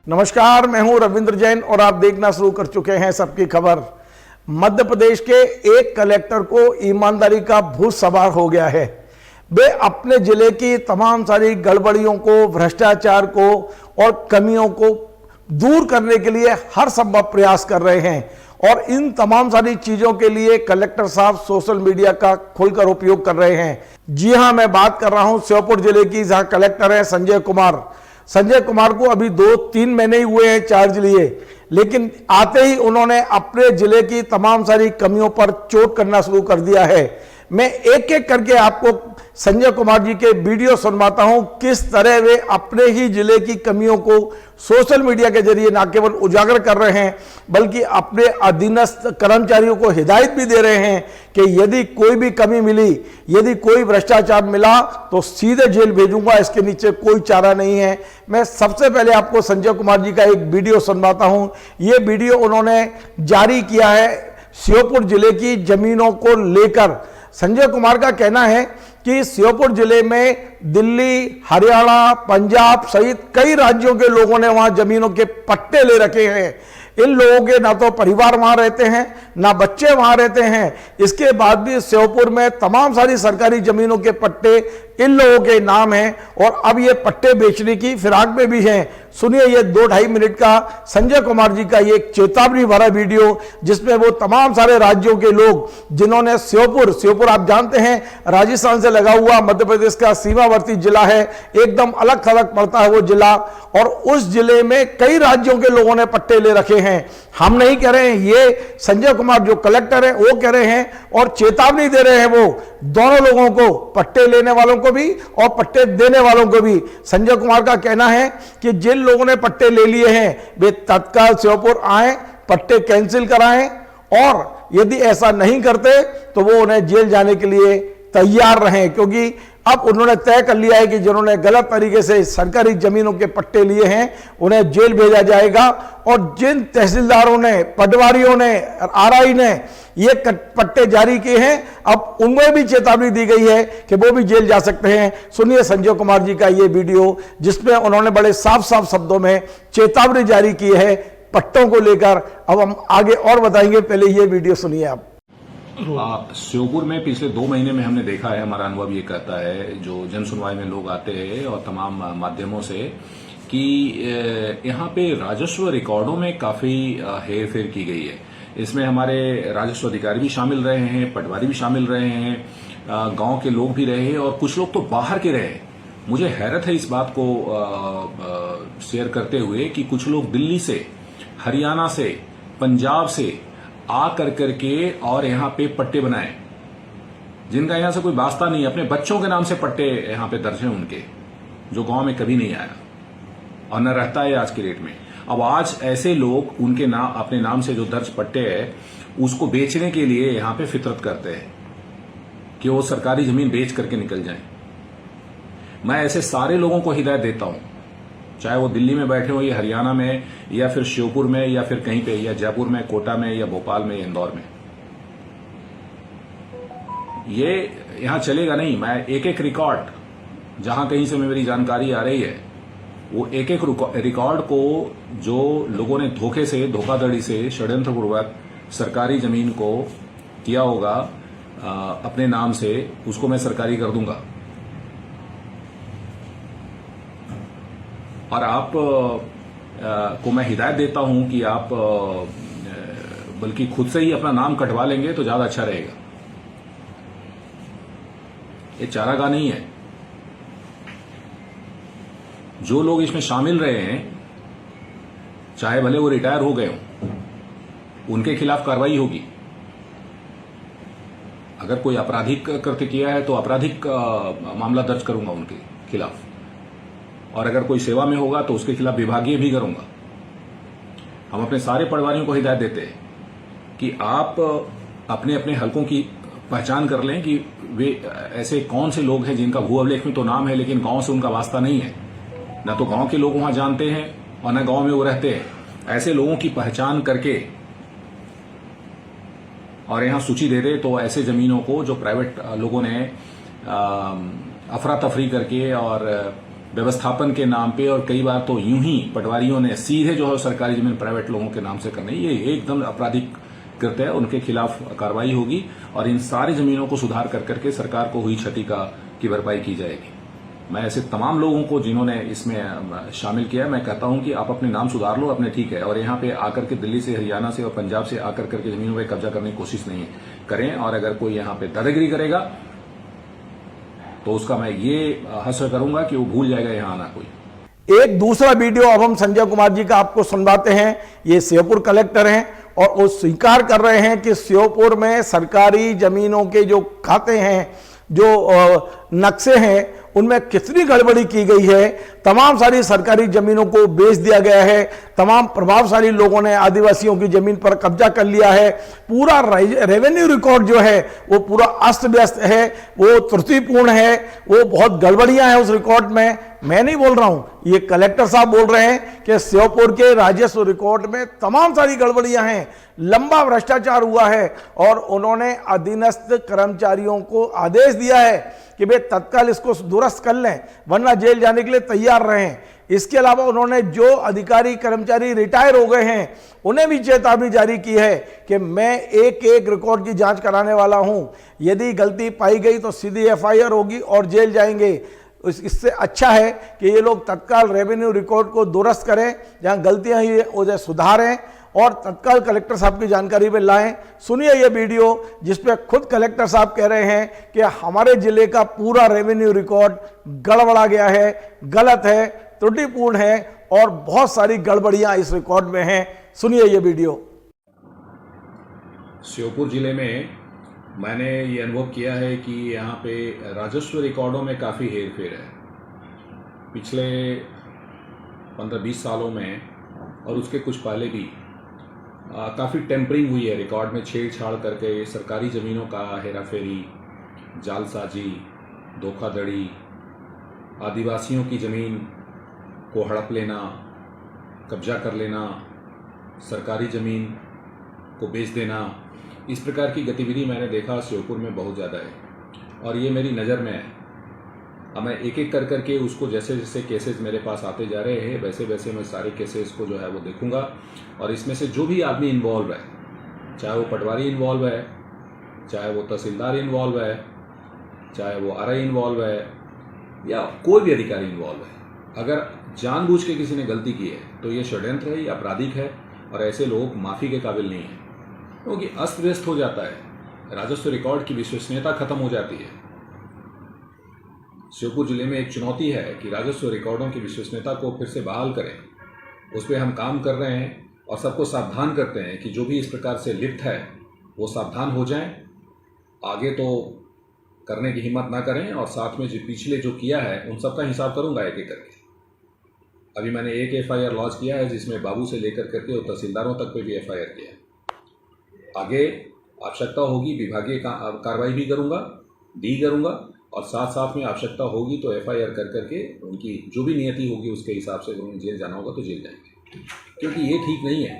नमस्कार, मैं हूं रविंद्र जैन और आप देखना शुरू कर चुके हैं सबकी खबर। मध्य प्रदेश के एक कलेक्टर को ईमानदारी का भूत सवार हो गया है। वे अपने जिले की तमाम सारी गड़बड़ियों को, भ्रष्टाचार को और कमियों को दूर करने के लिए हर संभव प्रयास कर रहे हैं और इन तमाम सारी चीजों के लिए कलेक्टर साहब सोशल मीडिया का खुलकर उपयोग कर रहे हैं। जी हां, मैं बात कर रहा हूं श्योपुर जिले की, जहां कलेक्टर है संजय कुमार। संजय कुमार को अभी 2-3 महीने ही हुए हैं चार्ज लिए, लेकिन आते ही उन्होंने अपने जिले की तमाम सारी कमियों पर चोट करना शुरू कर दिया है। मैं एक एक करके आपको संजय कुमार जी के वीडियो सुनवाता हूं, किस तरह वे अपने ही जिले की कमियों को सोशल मीडिया के जरिए न केवल उजागर कर रहे हैं, बल्कि अपने अधीनस्थ कर्मचारियों को हिदायत भी दे रहे हैं कि यदि कोई भी कमी मिली, यदि कोई भ्रष्टाचार मिला तो सीधे जेल भेजूंगा, इसके नीचे कोई चारा नहीं है। मैं सबसे पहले आपको संजय कुमार जी का एक वीडियो सुनवाता हूं। ये वीडियो उन्होंने जारी किया है श्योपुर जिले की जमीनों को लेकर। संजय कुमार का कहना है कि श्योपुर जिले में दिल्ली, हरियाणा, पंजाब सहित कई राज्यों के लोगों ने वहां जमीनों के पट्टे ले रखे हैं। इन लोगों के ना तो परिवार वहां रहते हैं, ना बच्चे वहां रहते हैं। इसके बाद भी श्योपुर में तमाम सारी सरकारी जमीनों के पट्टे इन लोगों के नाम हैं और अब ये पट्टे बेचने की फिराक में भी हैं। सुनिए ये 2-2.5 मिनट का संजय कुमार जी का ये चेतावनी भरा वीडियो, जिसमें वो तमाम सारे राज्यों के लोग जिन्होंने श्योपुर आप जानते हैं राजस्थान से लगा हुआ मध्य प्रदेश का सीमावर्ती जिला है, एकदम अलग थलग पड़ता है वो जिला, और उस जिले में कई राज्यों के लोगों ने पट्टे ले रखे हैं। हम नहीं कह रहे हैं, ये संजय कुमार जो कलेक्टर है वो कह रहे हैं और चेतावनी दे रहे हैं वो दोनों लोगों को, पट्टे लेने वालों को भी और पट्टे देने वालों को भी। संजय कुमार का कहना है कि जिन लोगों ने पट्टे ले लिए हैं वे तत्काल श्योपुर आए, पट्टे कैंसिल कराएं, और यदि ऐसा नहीं करते तो वो उन्हें जेल जाने के लिए तैयार रहें, क्योंकि अब उन्होंने तय कर लिया है कि जिन्होंने गलत तरीके से सरकारी जमीनों के पट्टे लिए हैं उन्हें जेल भेजा जाएगा। और जिन तहसीलदारों ने, पटवारियों ने, आरआई ने ये पट्टे जारी किए हैं, अब उनमें भी चेतावनी दी गई है कि वो भी जेल जा सकते हैं। सुनिए संजय कुमार जी का ये वीडियो, जिसमें उन्होंने बड़े साफ साफ शब्दों में चेतावनी जारी की है पट्टों को लेकर। अब हम आगे और बताएंगे, पहले ये वीडियो सुनिए आप। श्योपुर में पिछले 2 महीने में हमने देखा है, हमारा अनुभव ये कहता है, जो जन सुनवाई में लोग आते हैं और तमाम माध्यमों से, कि यहाँ पे राजस्व रिकॉर्डों में काफी हेर फेर की गई है। इसमें हमारे राजस्व अधिकारी भी शामिल रहे हैं, पटवारी भी शामिल रहे हैं, गांव के लोग भी रहे हैं और कुछ लोग तो बाहर के रहे। मुझे हैरत है इस बात को शेयर करते हुए कि कुछ लोग दिल्ली से, हरियाणा से, पंजाब से आ करके और यहाँ पे पट्टे बनाए, जिनका यहाँ से कोई वास्ता नहीं है। अपने बच्चों के नाम से पट्टे यहाँ पे दर्ज हैं उनके, जो गांव में कभी नहीं आया और न रहता है आज की डेट में। अब आज ऐसे लोग उनके नाम, अपने नाम से जो दर्ज पट्टे है उसको बेचने के लिए यहाँ पे फितरत करते हैं कि वो सरकारी जमीन बेच करके निकल जाएं। मैं ऐसे सारे लोगों को हिदायत देता हूं, चाहे वो दिल्ली में बैठे हो या हरियाणा में या फिर श्योपुर में या फिर कहीं पे, या जयपुर में, कोटा में या भोपाल में, इंदौर में, ये यहां चलेगा नहीं। मैं एक एक रिकॉर्ड, जहां कहीं से मेरी जानकारी आ रही है, वो एक एक रिकॉर्ड को जो लोगों ने धोखे से, धोखाधड़ी से, षड्यंत्रपूर्वक सरकारी जमीन को किया होगा अपने नाम से, उसको मैं सरकारी कर दूंगा। और आप को मैं हिदायत देता हूं कि आप बल्कि खुद से ही अपना नाम कटवा लेंगे तो ज्यादा अच्छा रहेगा। ये चारागाह नहीं है। जो लोग इसमें शामिल रहे हैं, चाहे भले वो रिटायर हो गए हों, उनके खिलाफ कार्रवाई होगी। अगर कोई आपराधिक कृत्य किया है तो आपराधिक मामला दर्ज करूंगा उनके खिलाफ, और अगर कोई सेवा में होगा तो उसके खिलाफ विभागीय भी करूंगा। हम अपने सारे पटवारियों को हिदायत देते हैं कि आप अपने अपने हलकों की पहचान कर लें कि वे ऐसे कौन से लोग हैं जिनका भू अभिलेख में तो नाम है लेकिन गांव से उनका वास्ता नहीं है, न तो गांव के लोग वहां जानते हैं और न गांव में वो रहते हैं। ऐसे लोगों की पहचान करके और यहां सूची दे दे तो ऐसे जमीनों को जो प्राइवेट लोगों ने अफरा तफरी करके और व्यवस्थापन के नाम पे, और कई बार तो यूं ही पटवारियों ने सीधे जो है सरकारी जमीन प्राइवेट लोगों के नाम से करने, ये एकदम आपराधिक कृत्य है। उनके खिलाफ कार्रवाई होगी और इन सारी जमीनों को सुधार कर करके सरकार को हुई क्षति की भरपाई की जाएगी। मैं ऐसे तमाम लोगों को जिन्होंने इसमें शामिल किया, मैं कहता हूं कि आप अपने नाम सुधार लो, अपने ठीक है, और यहाँ पे आकर के दिल्ली से, हरियाणा से और पंजाब से आकर करके जमीनों पे कब्जा करने की कोशिश नहीं करें। और अगर कोई यहाँ पे दादागिरी करेगा तो उसका मैं ये हश्र करूंगा कि वो भूल जाएगा यहाँ आना कोई। एक दूसरा वीडियो अब हम संजय कुमार जी का आपको सुनवाते हैं। ये श्योपुर कलेक्टर हैं और वो स्वीकार कर रहे हैं कि श्योपुर में सरकारी जमीनों के जो खाते हैं, जो नक्शे हैं, उनमें कितनी गड़बड़ी की गई है। तमाम सारी सरकारी जमीनों को बेच दिया गया है, तमाम प्रभावशाली लोगों ने आदिवासियों की जमीन पर कब्जा कर लिया है। पूरा रेवेन्यू रिकॉर्ड जो है वो पूरा अस्त व्यस्त है, वो त्रुटिपूर्ण है, वो बहुत गड़बड़ियां हैं उस रिकॉर्ड में। मैं नहीं बोल रहा हूं, ये कलेक्टर साहब बोल रहे हैं कि श्योपुर के राजस्व रिकॉर्ड में तमाम सारी गड़बड़ियां हैं, लंबा भ्रष्टाचार हुआ है। और उन्होंने अधीनस्थ कर्मचारियों को आदेश दिया है कि वे तत्काल इसको दुरुस्त कर लें, वरना जेल जाने के लिए तैयार रहें। इसके अलावा उन्होंने जो अधिकारी कर्मचारी रिटायर हो गए हैं उन्हें भी चेतावनी जारी की है कि मैं एक एक रिकॉर्ड की जांच कराने वाला हूं, यदि गलती पाई गई तो सीधी एफआईआर होगी और जेल जाएंगे। इससे अच्छा है कि ये लोग तत्काल रेवेन्यू रिकॉर्ड को दुरुस्त करें, जहां गलतियां हुई उसे सुधारें और तत्काल कलेक्टर साहब की जानकारी में लाएं। सुनिए ये वीडियो जिसपे खुद कलेक्टर साहब कह रहे हैं कि हमारे जिले का पूरा रेवेन्यू रिकॉर्ड गड़बड़ा गया है, गलत है, त्रुटिपूर्ण है और बहुत सारी गड़बड़ियां इस रिकॉर्ड में हैं। सुनिए ये वीडियो। श्योपुर जिले में मैंने ये अनुभव किया है कि यहाँ पे राजस्व रिकॉर्डों में काफ़ी हेरफेर है। पिछले 15-20 सालों में और उसके कुछ पहले भी काफ़ी टेम्परिंग हुई है रिकॉर्ड में, छेड़छाड़ करके सरकारी ज़मीनों का हेराफेरी, जालसाजी, धोखाधड़ी, आदिवासियों की ज़मीन को हड़प लेना, कब्जा कर लेना, सरकारी ज़मीन को बेच देना, इस प्रकार की गतिविधि मैंने देखा श्योपुर में बहुत ज़्यादा है और ये मेरी नज़र में है। अब मैं एक एक कर करके उसको जैसे जैसे केसेस मेरे पास आते जा रहे हैं वैसे वैसे मैं सारे केसेस को जो है वो देखूंगा और इसमें से जो भी आदमी इन्वॉल्व है, चाहे वो पटवारी इन्वॉल्व है, चाहे वो तहसीलदार इन्वॉल्व है, चाहे वो आरआई इन्वॉल्व है या कोई भी अधिकारी इन्वॉल्व है, अगर जानबूझ के किसी ने गलती की है तो ये षड्यंत्र है, ये आपराधिक है और ऐसे लोग माफ़ी के काबिल नहीं हैं, क्योंकि अस्त व्यस्त हो जाता है, राजस्व रिकॉर्ड की विश्वसनीयता खत्म हो जाती है। श्योपुर जिले में एक चुनौती है कि राजस्व रिकॉर्डों की विश्वसनीयता को फिर से बहाल करें। उस पर हम काम कर रहे हैं और सबको सावधान करते हैं कि जो भी इस प्रकार से लिप्त है वो सावधान हो जाएं, आगे तो करने की हिम्मत ना करें और साथ में जो पिछले जो किया है उन सबका हिसाब करूंगा एक एक करके। अभी मैंने एक एफआईआर लॉन्च किया है जिसमें बाबू से लेकर करके और तहसीलदारों तक पे भी एफआईआर किया है। आगे आवश्यकता होगी विभागीय कार्रवाई भी करूंगा, डी करूंगा और साथ साथ में आवश्यकता होगी तो एफआईआर कर करके उनकी जो भी नियति होगी उसके हिसाब से उन्हें जेल जाना होगा तो जेल जाएंगे, क्योंकि ये ठीक नहीं है।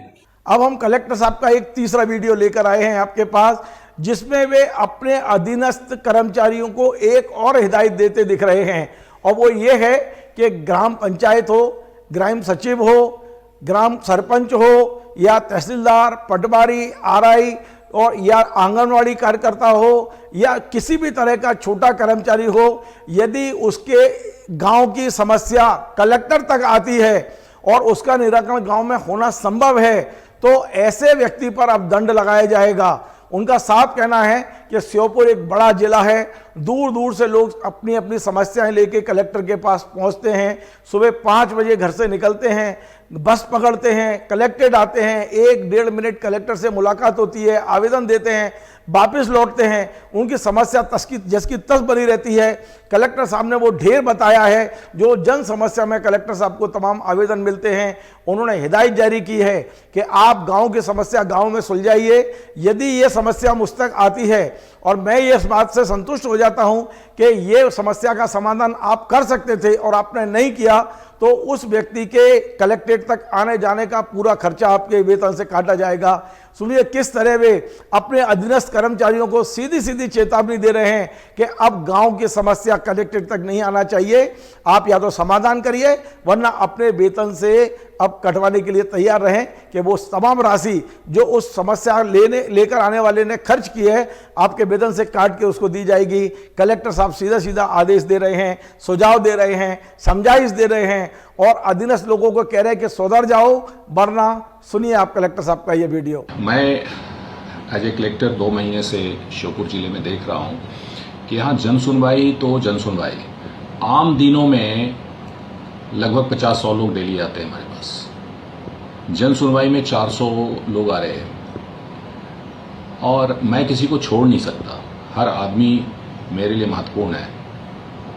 अब हम कलेक्टर साहब का एक तीसरा वीडियो लेकर आए हैं आपके पास, जिसमें वे अपने अधीनस्थ कर्मचारियों को एक और हिदायत देते दिख रहे हैं और वो ये है कि ग्राम पंचायत हो, ग्राम सचिव हो, ग्राम सरपंच हो या तहसीलदार, पटवारी, आरआई और या आंगनवाड़ी कार्यकर्ता हो या किसी भी तरह का छोटा कर्मचारी हो, यदि उसके गांव की समस्या कलेक्टर तक आती है और उसका निराकरण गांव में होना संभव है तो ऐसे व्यक्ति पर अब दंड लगाया जाएगा। उनका साफ कहना है कि श्योपुर एक बड़ा जिला है, दूर दूर से लोग अपनी अपनी समस्याएं लेके कलेक्टर के पास पहुंचते हैं। सुबह 5 बजे घर से निकलते हैं, बस पकड़ते हैं, कलेक्टेड आते हैं, 1-1.5 मिनट कलेक्टर से मुलाकात होती है, आवेदन देते हैं, वापस लौटते हैं। उनकी समस्या जसकी तस बनी रहती है। कलेक्टर साहब ने वो ढेर बताया है जो जन समस्या में कलेक्टर साहब को तमाम आवेदन मिलते हैं। उन्होंने हिदायत जारी की है कि आप गांव की समस्या गांव में सुलझाइए। यदि ये समस्या मुझ तक आती है और मैं ये इस बात से संतुष्ट हो जाता हूं कि ये समस्या का समाधान आप कर सकते थे और आपने नहीं किया तो उस व्यक्ति के कलेक्ट्रेट तक आने जाने का पूरा खर्चा आपके वेतन से काटा जाएगा। सुनिए किस तरह वे अपने अधीनस्थ कर्मचारियों को सीधी सीधी चेतावनी दे रहे हैं कि अब गांव की समस्या कलेक्ट्रेट तक नहीं आना चाहिए, आप या तो समाधान करिए वरना अपने वेतन से अब कटवाने के लिए तैयार रहें कि वो तमाम राशि जो उस समस्या लेकर आने वाले ने खर्च की है आपके वेतन से काट के उसको दी जाएगी। कलेक्टर साहब सीधा सीधा आदेश दे रहे हैं, सुझाव दे रहे हैं, समझाइश दे रहे हैं और अधीनस्थ लोगों को कह रहे हैं कि सुधर जाओ वरना। सुनिए आप कलेक्टर साहब का ये वीडियो। मैं एज ए कलेक्टर 2 महीने से श्योपुर जिले में देख रहा हूं कि यहाँ जन सुनवाई तो जन सुनवाई, आम दिनों में लगभग 50-100 लोग डेली आते हैं हमारे पास, जन सुनवाई में 400 लोग आ रहे हैं और मैं किसी को छोड़ नहीं सकता। हर आदमी मेरे लिए महत्वपूर्ण है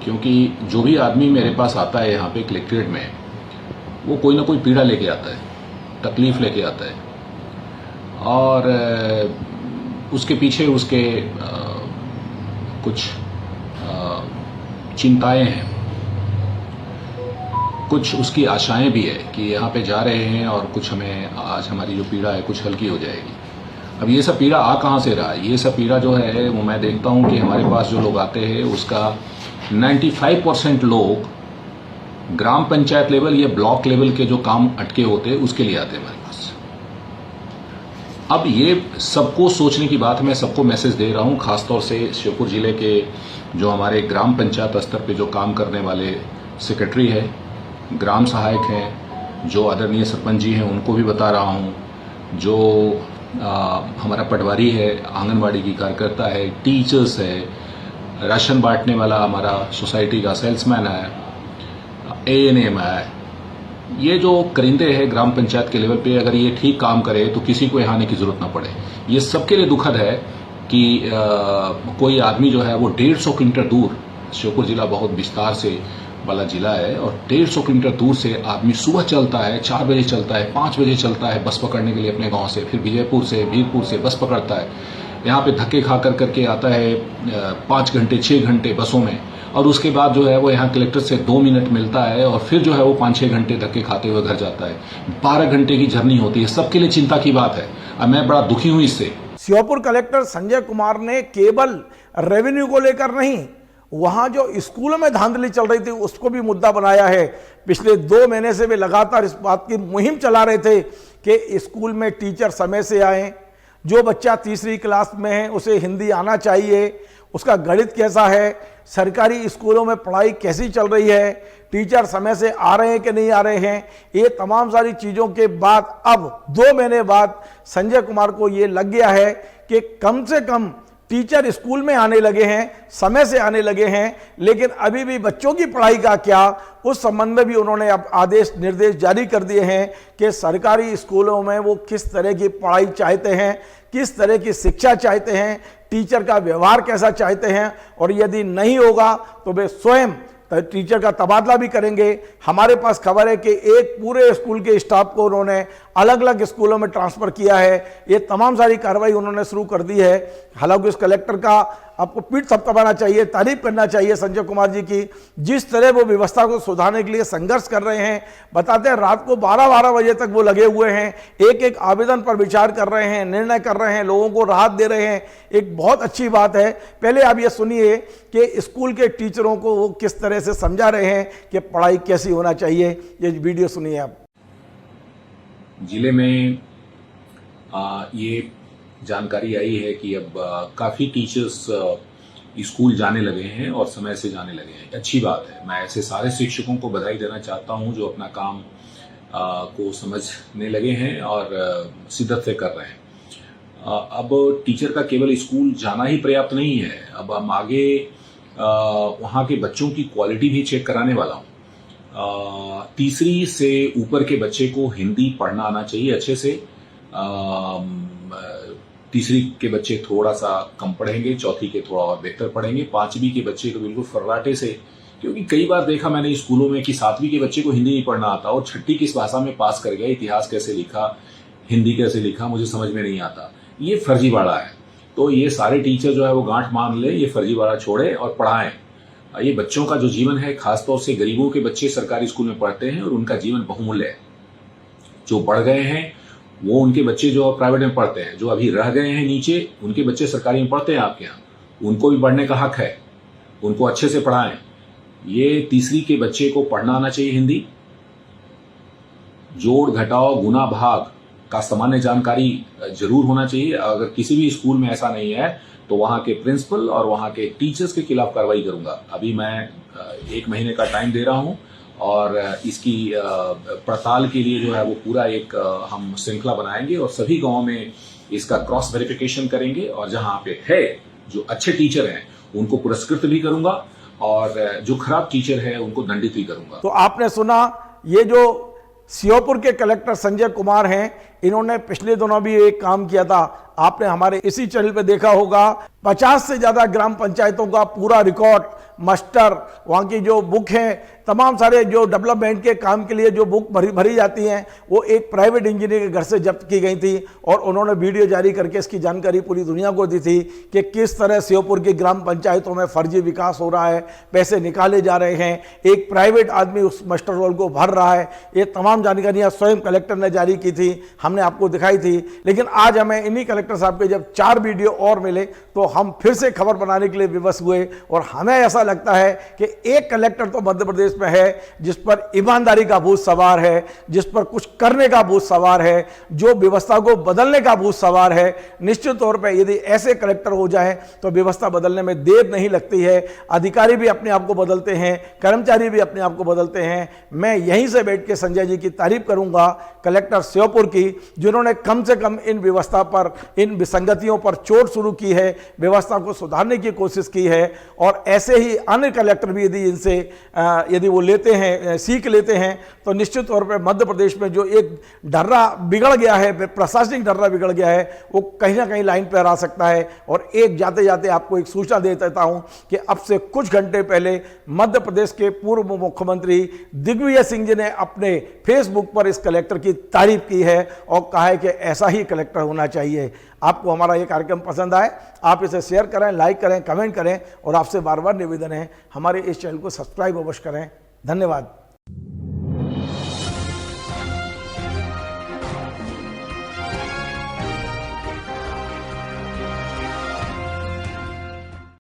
क्योंकि जो भी आदमी मेरे पास आता है यहाँ पे कलेक्ट्रेट में, वो कोई ना कोई पीड़ा लेके आता है, तकलीफ लेके आता है और उसके पीछे उसके कुछ चिंताएं हैं, कुछ उसकी आशाएं भी है कि यहाँ पे जा रहे हैं और कुछ हमें आज हमारी जो पीड़ा है कुछ हल्की हो जाएगी। अब ये सब पीड़ा आ कहाँ से रहा है? ये सब पीड़ा जो है वो मैं देखता हूँ कि हमारे पास जो लोग आते हैं उसका 95% लोग ग्राम पंचायत लेवल या ब्लॉक लेवल के जो काम अटके होते हैं उसके लिए आते हैं हमारे पास। अब ये सबको सोचने की बात, मैं सबको मैसेज दे रहा हूँ, खासतौर से श्योपुर जिले के जो हमारे ग्राम पंचायत स्तर पे जो काम करने वाले सेक्रेटरी है, ग्राम सहायक हैं, जो आदरणीय सरपंच जी हैं उनको भी बता रहा हूँ, जो हमारा पटवारी है, आंगनवाड़ी की कार्यकर्ता है, टीचर्स है, राशन बांटने वाला हमारा सोसाइटी का सेल्समैन है, एएनएम है, ये जो करिंदे हैं ग्राम पंचायत के लेवल पे, अगर ये ठीक काम करे तो किसी को यहाँ आने की जरूरत ना पड़े। ये सबके लिए दुखद है कि कोई आदमी जो है वो 150 किलोमीटर दूर, श्योपुर जिला बहुत विस्तार से वाला जिला है और 150 किलोमीटर दूर से आदमी सुबह चलता है, 4 बजे चलता है, 5 बजे चलता है बस पकड़ने के लिए अपने गांव से, फिर विजयपुर से, वीरपुर से बस पकड़ता है, यहाँ पे धक्के खा करके आता है 5 घंटे 6 घंटे बसों में और उसके बाद जो है वो यहाँ कलेक्टर से 2 मिनट मिलता है और फिर जो है वो 5-6 घंटे धक्के खाते हुए घर जाता है। 12 घंटे की जर्नी होती है, सबके लिए चिंता की बात है और मैं बड़ा दुखी हूँ इससे। श्योपुर कलेक्टर संजय कुमार ने केवल रेवेन्यू को लेकर नहीं, वहां जो स्कूलों में धांधली चल रही थी उसको भी मुद्दा बनाया है। पिछले 2 महीने से वे लगातार इस बात की मुहिम चला रहे थे कि स्कूल में टीचर समय से आए, जो बच्चा तीसरी क्लास में है उसे हिंदी आना चाहिए, उसका गणित कैसा है, सरकारी स्कूलों में पढ़ाई कैसी चल रही है, टीचर समय से आ रहे हैं कि नहीं आ रहे हैं, ये तमाम सारी चीज़ों के बाद अब 2 महीने बाद संजय कुमार को ये लग गया है कि कम से कम टीचर स्कूल में आने लगे हैं, समय से आने लगे हैं, लेकिन अभी भी बच्चों की पढ़ाई का क्या, उस संबंध में भी उन्होंने अब आदेश निर्देश जारी कर दिए हैं कि सरकारी स्कूलों में वो किस तरह की पढ़ाई चाहते हैं, किस तरह की शिक्षा चाहते हैं, टीचर का व्यवहार कैसा चाहते हैं और यदि नहीं होगा तो वे स्वयं टीचर का तबादला भी करेंगे। हमारे पास खबर है कि एक पूरे स्कूल के स्टाफ को उन्होंने अलग अलग स्कूलों में ट्रांसफर किया है। ये तमाम सारी कार्रवाई उन्होंने शुरू कर दी है। हालांकि उस कलेक्टर का आपको पीठ थपथपाना चाहिए, तारीफ करना चाहिए संजय कुमार जी की, जिस तरह वो व्यवस्था को सुधारने के लिए संघर्ष कर रहे हैं। बताते हैं रात को 12-12 बजे तक वो लगे हुए हैं, एक एक आवेदन पर विचार कर रहे हैं, निर्णय कर रहे हैं, लोगों को राहत दे रहे हैं। एक बहुत अच्छी बात है। पहले आप ये सुनिए कि स्कूल के टीचरों को वो किस तरह से समझा रहे हैं कि पढ़ाई कैसी होना चाहिए। ये वीडियो सुनिए आप। जिले में ये जानकारी आई है कि अब काफ़ी टीचर्स स्कूल जाने लगे हैं और समय से जाने लगे हैं। अच्छी बात है। मैं ऐसे सारे शिक्षकों को बधाई देना चाहता हूं जो अपना काम को समझने लगे हैं और शिद्दत से कर रहे हैं। अब टीचर का केवल स्कूल जाना ही पर्याप्त नहीं है। अब हम आगे वहाँ के बच्चों की क्वालिटी भी चेक कराने वाला हूँ। तीसरी से ऊपर के बच्चे को हिंदी पढ़ना आना चाहिए अच्छे से। तीसरी के बच्चे थोड़ा सा कम पढ़ेंगे, चौथी के थोड़ा और बेहतर पढ़ेंगे, 5वीं के बच्चे को बिल्कुल फर्राटे से, क्योंकि कई बार देखा मैंने स्कूलों में कि 7वीं के बच्चे को हिंदी नहीं पढ़ना आता और 6ठी किस भाषा में पास कर गया, इतिहास कैसे लिखा, हिंदी कैसे लिखा, मुझे समझ में नहीं आता। ये फर्जीवाड़ा है। तो ये सारे टीचर जो है वो गांठ मान ले, ये फर्जीवाड़ा छोड़े और पढ़ाएं। ये बच्चों का जो जीवन है, खासतौर से गरीबों के बच्चे सरकारी स्कूल में पढ़ते हैं और उनका जीवन बहुमूल्य है। जो बढ़ गए हैं वो उनके बच्चे जो प्राइवेट में पढ़ते हैं, जो अभी रह गए हैं नीचे, उनके बच्चे सरकारी में पढ़ते हैं आपके यहाँ, उनको भी पढ़ने का हक है, उनको अच्छे से पढ़ाएं। ये तीसरी के बच्चे को पढ़ना आना चाहिए हिंदी, जोड़ घटाव गुना भाग का सामान्य जानकारी जरूर होना चाहिए। अगर किसी भी स्कूल में ऐसा नहीं है तो वहां के प्रिंसिपल और वहां के टीचर्स के खिलाफ कार्रवाई करूंगा। अभी मैं 1 महीने का टाइम दे रहा हूं और इसकी पड़ताल के लिए जो है वो पूरा एक हम श्रृंखला बनाएंगे और सभी गांवों में इसका क्रॉस वेरिफिकेशन करेंगे और जहां पे है जो अच्छे टीचर हैं उनको पुरस्कृत भी करूंगा और जो खराब टीचर है उनको दंडित भी करूंगा। तो आपने सुना, ये जो श्योपुर के कलेक्टर संजय कुमार हैं, इन्होंने पिछले दिनों भी एक काम किया था, आपने हमारे इसी चैनल पे देखा होगा। 50 से ज्यादा ग्राम पंचायतों का पूरा रिकॉर्ड, मास्टर, वहाँ की जो बुक है, तमाम सारे जो डेवलपमेंट के काम के लिए जो बुक भरी जाती हैं, वो एक प्राइवेट इंजीनियर के घर से जब्त की गई थी और उन्होंने वीडियो जारी करके इसकी जानकारी पूरी दुनिया को दी थी कि किस तरह श्योपुर की ग्राम पंचायतों में फर्जी विकास हो रहा है, पैसे निकाले जा रहे हैं, एक प्राइवेट आदमी उस मास्टर रोल को भर रहा है। ये तमाम जानकारियाँ स्वयं कलेक्टर ने जारी की थी, हमने आपको दिखाई थी। लेकिन आज हमें इन्हीं कलेक्टर साहब के जब 4 वीडियो और मिले तो हम फिर से खबर बनाने के लिए विवश हुए और हमें ऐसा लगता है कि एक कलेक्टर तो मध्य प्रदेश में है जिस पर ईमानदारी का भूत सवार है, जिस पर कुछ करने का भूत सवार है, जो व्यवस्था को बदलने का भूत सवार है। निश्चित तौर पर यदि ऐसे कलेक्टर हो जाए तो व्यवस्था बदलने में देर नहीं लगती है। अधिकारी भी अपने आप को बदलते हैं, कर्मचारी भी अपने आप को बदलते हैं। मैं यहीं से बैठ के संजय जी की तारीफ करूंगा, कलेक्टर श्योपुर की, जिन्होंने कम से कम इन व्यवस्था पर, इन विसंगतियों पर चोट शुरू की है, व्यवस्था को सुधारने की कोशिश की है। और ऐसे ही अन्य कलेक्टर भी यदि इनसे यदि वो लेते हैं, सीख लेते हैं, तो निश्चित तौर पर मध्य प्रदेश में जो एक डर्रा बिगड़ गया है, प्रशासनिक डर्रा बिगड़ गया है, वो कहीं ना कहीं लाइन पर आ सकता है। और एक जाते जाते आपको एक सूचना दे देता हूं कि अब से कुछ घंटे पहले मध्य प्रदेश के पूर्व मुख्यमंत्री दिग्विजय सिंह जी ने अपने फेसबुक पर इस कलेक्टर की तारीफ की है और कहा है कि ऐसा ही कलेक्टर होना चाहिए। आपको हमारा ये कार्यक्रम पसंद आए, आप इसे शेयर करें, लाइक करें, कमेंट करें और आपसे बार बार निवेदन है हमारे इस चैनल को सब्सक्राइब अवश्य करें। धन्यवाद।